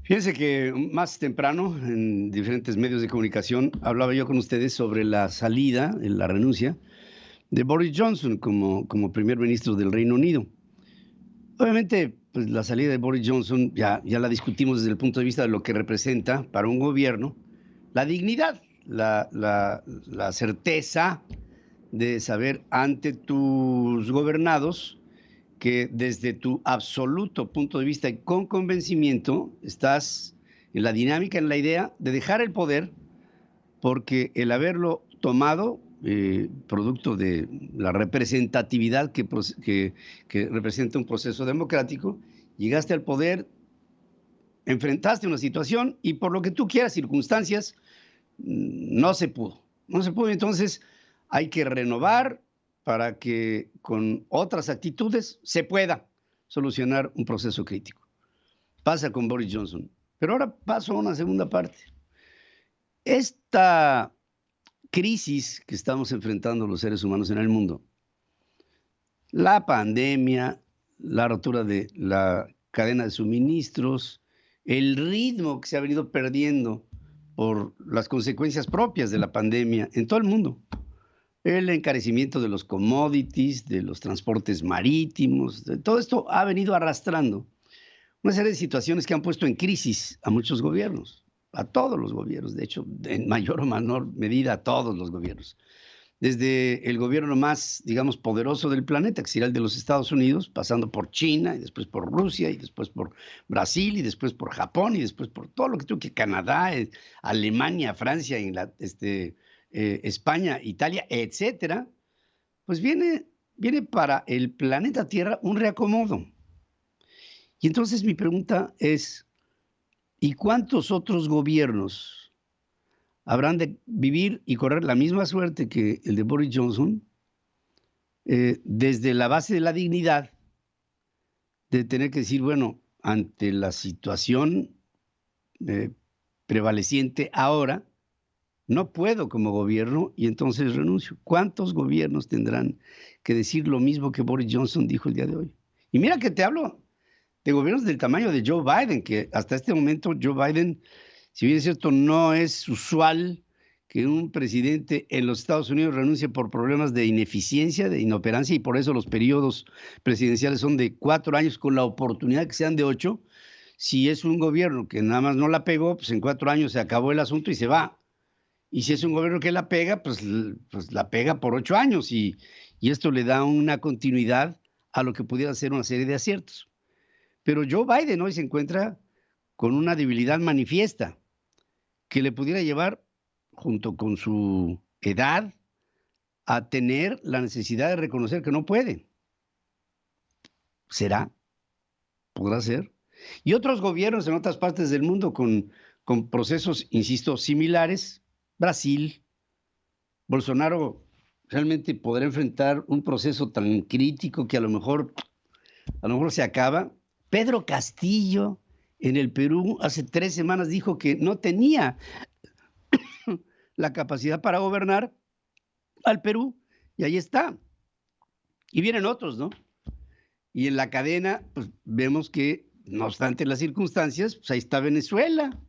Fíjense que más temprano, en diferentes medios de comunicación, hablaba yo con ustedes sobre la salida, la renuncia de Boris Johnson como primer ministro del Reino Unido. Obviamente, pues la salida de Boris Johnson ya la discutimos desde el punto de vista de lo que representa para un gobierno, la dignidad, la certeza de saber ante tus gobernados que desde tu absoluto punto de vista y con convencimiento estás en la dinámica, en la idea de dejar el poder, porque el haberlo tomado, producto de la representatividad que representa un proceso democrático, llegaste al poder, enfrentaste una situación y por lo que tú quieras, circunstancias, no se pudo. No se pudo, entonces hay que renovar para que con otras actitudes se pueda solucionar un proceso crítico. Pasa con Boris Johnson. Pero ahora paso a una segunda parte. Esta crisis que estamos enfrentando los seres humanos en el mundo, la pandemia, la rotura de la cadena de suministros, el ritmo que se ha venido perdiendo por las consecuencias propias de la pandemia en todo el mundo, el encarecimiento de los commodities, de los transportes marítimos, de todo esto ha venido arrastrando una serie de situaciones que han puesto en crisis a muchos gobiernos, a todos los gobiernos, de hecho, en mayor o menor medida a todos los gobiernos. Desde el gobierno más, digamos, poderoso del planeta, que será el de los Estados Unidos, pasando por China, y después por Rusia, y después por Brasil, y después por Japón, y después por todo lo que tú, que Canadá, Alemania, Francia, España, Italia, etcétera, pues viene para el planeta Tierra un reacomodo. Y entonces mi pregunta es, ¿y cuántos otros gobiernos habrán de vivir y correr la misma suerte que el de Boris Johnson, desde la base de la dignidad, de tener que decir, bueno, ante la situación prevaleciente ahora, no puedo como gobierno y entonces renuncio? ¿Cuántos gobiernos tendrán que decir lo mismo que Boris Johnson dijo el día de hoy? Y mira que te hablo de gobiernos del tamaño de Joe Biden, que hasta este momento Joe Biden, si bien es cierto, no es usual que un presidente en los Estados Unidos renuncie por problemas de ineficiencia, de inoperancia, y por eso los periodos presidenciales son de 4 años con la oportunidad que sean de 8. Si es un gobierno que nada más no la pegó, pues en 4 años se acabó el asunto y se va. Y si es un gobierno que la pega, pues la pega por 8 años y esto le da una continuidad a lo que pudiera ser una serie de aciertos. Pero Joe Biden hoy se encuentra con una debilidad manifiesta que le pudiera llevar, junto con su edad, a tener la necesidad de reconocer que no puede. ¿Será? ¿Podrá ser? Y otros gobiernos en otras partes del mundo con procesos, insisto, similares. Brasil, Bolsonaro realmente podrá enfrentar un proceso tan crítico que a lo mejor se acaba. Pedro Castillo en el Perú hace 3 semanas dijo que no tenía la capacidad para gobernar al Perú y ahí está. Y vienen otros, ¿no? Y en la cadena, pues vemos que, no obstante las circunstancias, pues ahí está Venezuela,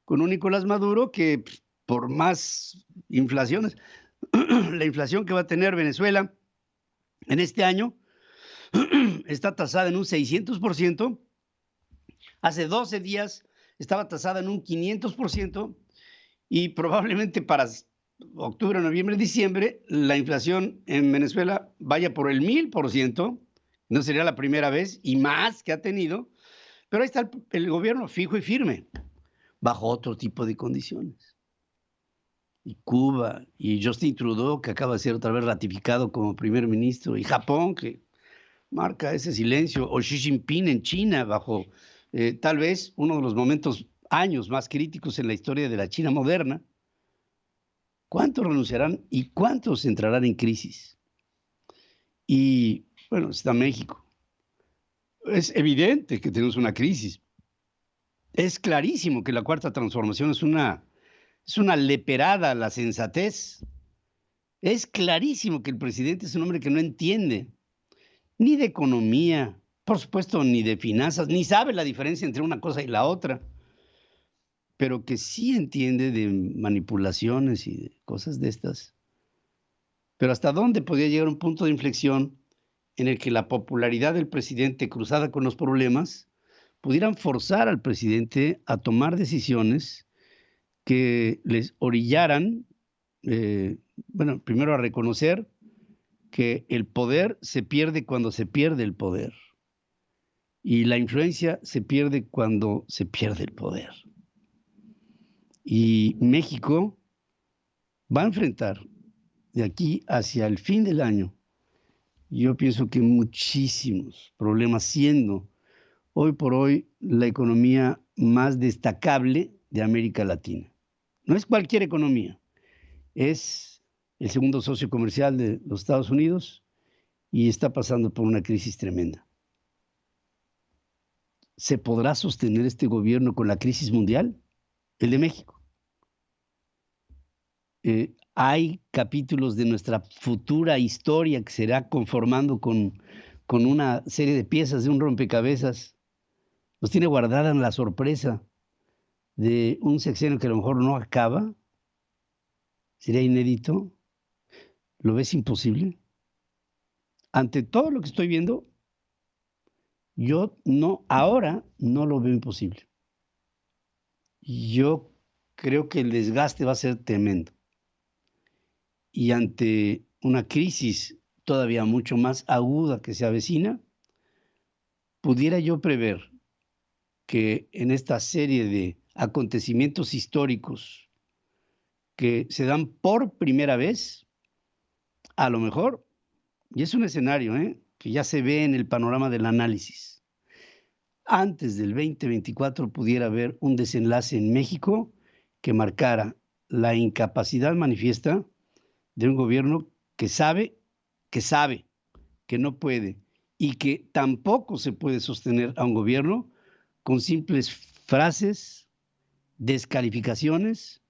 con un Nicolás Maduro que, pues, por más inflaciones, la inflación que va a tener Venezuela en este año está tasada en un 600%. Hace 12 días estaba tasada en un 500% y probablemente para octubre, noviembre, diciembre, la inflación en Venezuela vaya por el 1000%. No sería la primera vez y más que ha tenido, pero ahí está el gobierno fijo y firme, bajo otro tipo de condiciones. Y Cuba, y Justin Trudeau, que acaba de ser otra vez ratificado como primer ministro, y Japón, que marca ese silencio, o Xi Jinping en China, bajo tal vez uno de los años más críticos en la historia de la China moderna. ¿Cuántos renunciarán y cuántos entrarán en crisis? Y bueno, está México. Es evidente que tenemos una crisis. Es clarísimo que la cuarta transformación es una leperada a la sensatez. Es clarísimo que el presidente es un hombre que no entiende ni de economía, por supuesto, ni de finanzas, ni sabe la diferencia entre una cosa y la otra. pero que sí entiende de manipulaciones y de cosas de estas. Pero ¿hasta dónde podría llegar un punto de inflexión en el que la popularidad del presidente cruzada con los problemas pudieran forzar al presidente a tomar decisiones que les orillaran, primero a reconocer que el poder se pierde cuando se pierde el poder y la influencia se pierde cuando se pierde el poder? Y México va a enfrentar de aquí hacia el fin del año, yo pienso que muchísimos problemas, siendo hoy por hoy la economía más destacable de América Latina. No es cualquier economía, es el segundo socio comercial de los Estados Unidos y está pasando por una crisis tremenda. ¿Se podrá sostener este gobierno con la crisis mundial? El de México. Hay capítulos de nuestra futura historia que se irá conformando con una serie de piezas de un rompecabezas. Nos tiene guardada la sorpresa de un sexenio que a lo mejor no acaba. Sería inédito. ¿Lo ves imposible? Ante todo lo que estoy viendo, yo ahora no lo veo imposible. Yo creo que el desgaste va a ser tremendo. Y ante una crisis todavía mucho más aguda que se avecina, pudiera yo prever que en esta serie de acontecimientos históricos que se dan por primera vez, a lo mejor, y es un escenario que ya se ve en el panorama del análisis, antes del 2024 pudiera haber un desenlace en México que marcara la incapacidad manifiesta de un gobierno que sabe que no puede y que tampoco se puede sostener a un gobierno con simples frases, descalificaciones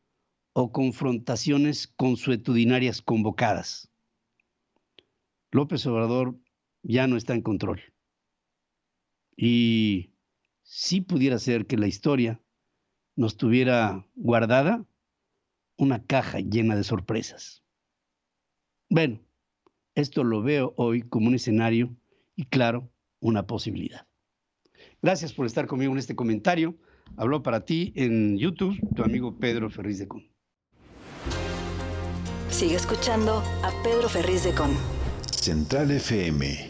o confrontaciones consuetudinarias convocadas. López Obrador ya no está en control. Y sí pudiera ser que la historia nos tuviera guardada una caja llena de sorpresas. Bueno, esto lo veo hoy como un escenario y, claro, una posibilidad. Gracias por estar conmigo en este comentario. Habló para ti en YouTube tu amigo Pedro Ferriz de Con. Sigue escuchando a Pedro Ferriz de Con. Central FM.